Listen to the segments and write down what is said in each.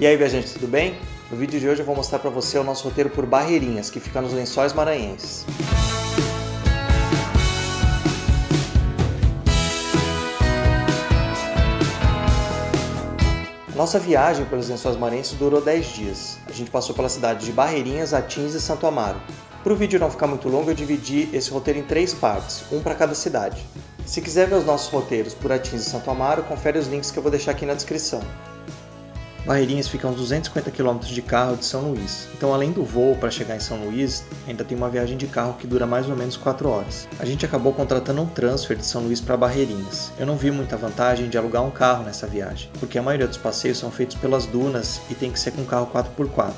E aí, viajante, tudo bem? No vídeo de hoje eu vou mostrar para você o nosso roteiro por Barreirinhas, que fica nos Lençóis Maranhenses. Nossa viagem pelos Lençóis Maranhenses durou 10 dias. A gente passou pela cidade de Barreirinhas, Atins e Santo Amaro. Para o vídeo não ficar muito longo, eu dividi esse roteiro em 3 partes, um para cada cidade. Se quiser ver os nossos roteiros por Atins e Santo Amaro, confere os links que eu vou deixar aqui na descrição. Barreirinhas fica a uns 250 km de carro de São Luís, então além do voo para chegar em São Luís, ainda tem uma viagem de carro que dura mais ou menos 4 horas. A gente acabou contratando um transfer de São Luís para Barreirinhas. Eu não vi muita vantagem de alugar um carro nessa viagem, porque a maioria dos passeios são feitos pelas dunas e tem que ser com carro 4x4.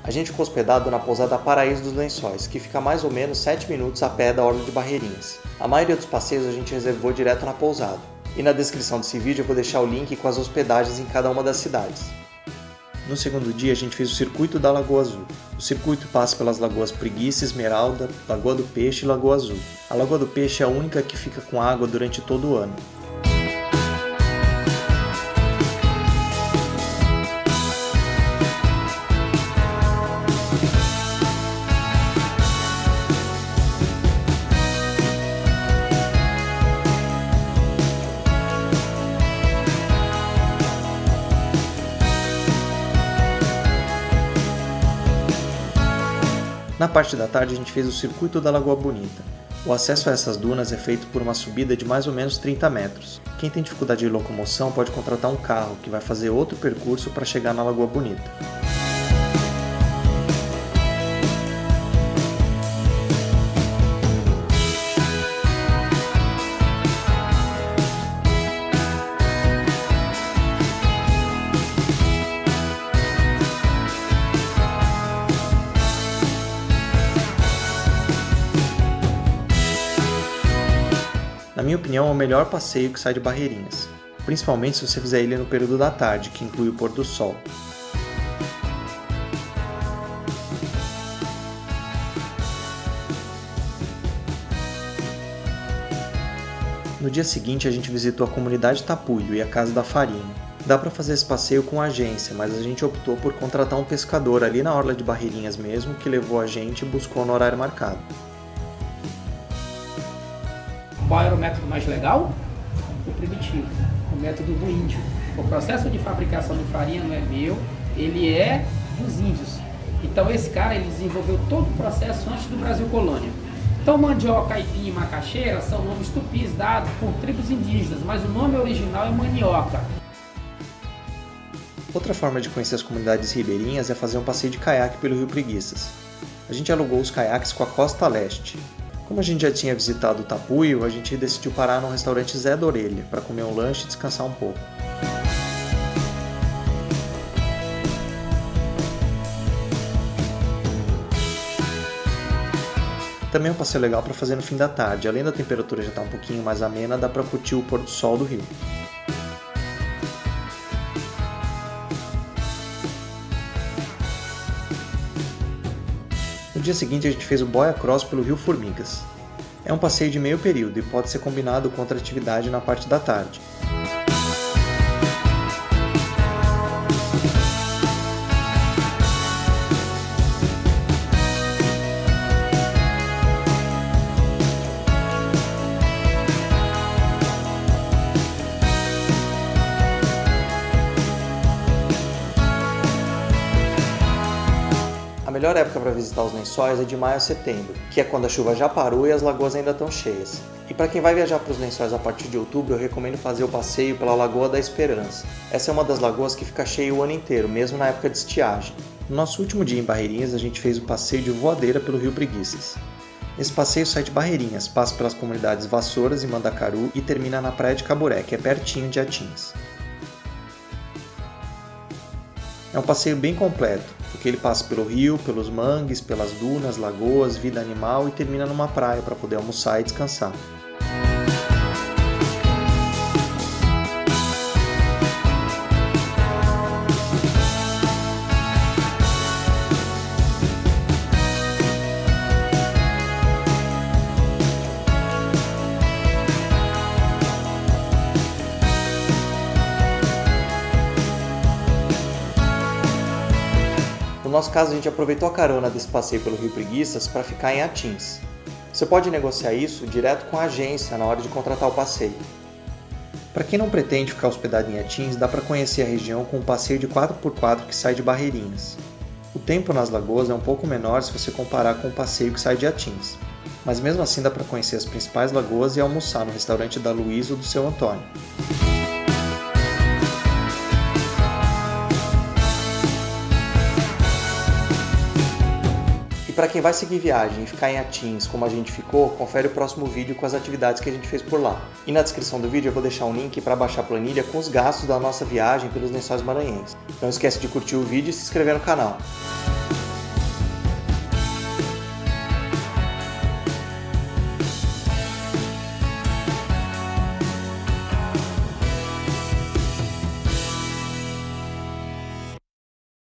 A gente ficou hospedado na pousada Paraíso dos Lençóis, que fica a mais ou menos 7 minutos a pé da orla de Barreirinhas. A maioria dos passeios a gente reservou direto na pousada. E na descrição desse vídeo eu vou deixar o link com as hospedagens em cada uma das cidades. No segundo dia a gente fez o circuito da Lagoa Azul. O circuito passa pelas lagoas Preguiça, Esmeralda, Lagoa do Peixe e Lagoa Azul. A Lagoa do Peixe é a única que fica com água durante todo o ano. Na parte da tarde a gente fez o circuito da Lagoa Bonita. O acesso a essas dunas é feito por uma subida de mais ou menos 30 metros. Quem tem dificuldade de locomoção pode contratar um carro que vai fazer outro percurso para chegar na Lagoa Bonita. Na minha opinião, é o melhor passeio que sai de Barreirinhas, principalmente se você fizer ele no período da tarde, que inclui o pôr do sol. No dia seguinte, a gente visitou a comunidade Tapuio e a Casa da Farinha. Dá para fazer esse passeio com agência, mas a gente optou por contratar um pescador ali na orla de Barreirinhas mesmo, que levou a gente e buscou no horário marcado. Qual era o método mais legal? O primitivo, o método do índio. O processo de fabricação de farinha não é meu, ele é dos índios. Então esse cara ele desenvolveu todo o processo antes do Brasil colônia. Então mandioca, aipim e macaxeira são nomes tupis dados por tribos indígenas, mas o nome original é manioca. Outra forma de conhecer as comunidades ribeirinhas é fazer um passeio de caiaque pelo Rio Preguiças. A gente alugou os caiaques com a costa leste. Como a gente já tinha visitado o Tapuio, a gente decidiu parar no restaurante Zé da Orelha para comer um lanche e descansar um pouco. Também é um passeio legal para fazer no fim da tarde. Além da temperatura já estar um pouquinho mais amena, dá para curtir o pôr do sol do rio. No dia seguinte a gente fez o Boia Cross pelo Rio Formigas. É um passeio de meio período e pode ser combinado com outra atividade na parte da tarde. A melhor época para visitar os lençóis é de maio a setembro, que é quando a chuva já parou e as lagoas ainda estão cheias. E para quem vai viajar para os lençóis a partir de outubro, eu recomendo fazer o passeio pela Lagoa da Esperança. Essa é uma das lagoas que fica cheia o ano inteiro, mesmo na época de estiagem. No nosso último dia em Barreirinhas, a gente fez o passeio de voadeira pelo Rio Preguiças. Esse passeio sai de Barreirinhas, passa pelas comunidades Vassouras e Mandacaru e termina na praia de Caburé, que é pertinho de Atins. É um passeio bem completo, porque ele passa pelo rio, pelos mangues, pelas dunas, lagoas, vida animal e termina numa praia para poder almoçar e descansar. nosso caso, a gente aproveitou a carona desse passeio pelo Rio Preguiças para ficar em Atins. Você pode negociar isso direto com a agência na hora de contratar o passeio. Para quem não pretende ficar hospedado em Atins, dá para conhecer a região com um passeio de 4x4 que sai de Barreirinhas. O tempo nas lagoas é um pouco menor se você comparar com o passeio que sai de Atins, mas mesmo assim dá para conhecer as principais lagoas e almoçar no restaurante da Luísa ou do seu Antônio. E para quem vai seguir viagem e ficar em Atins como a gente ficou, confere o próximo vídeo com as atividades que a gente fez por lá. E na descrição do vídeo eu vou deixar um link para baixar a planilha com os gastos da nossa viagem pelos Lençóis Maranhenses. Não esquece de curtir o vídeo e se inscrever no canal.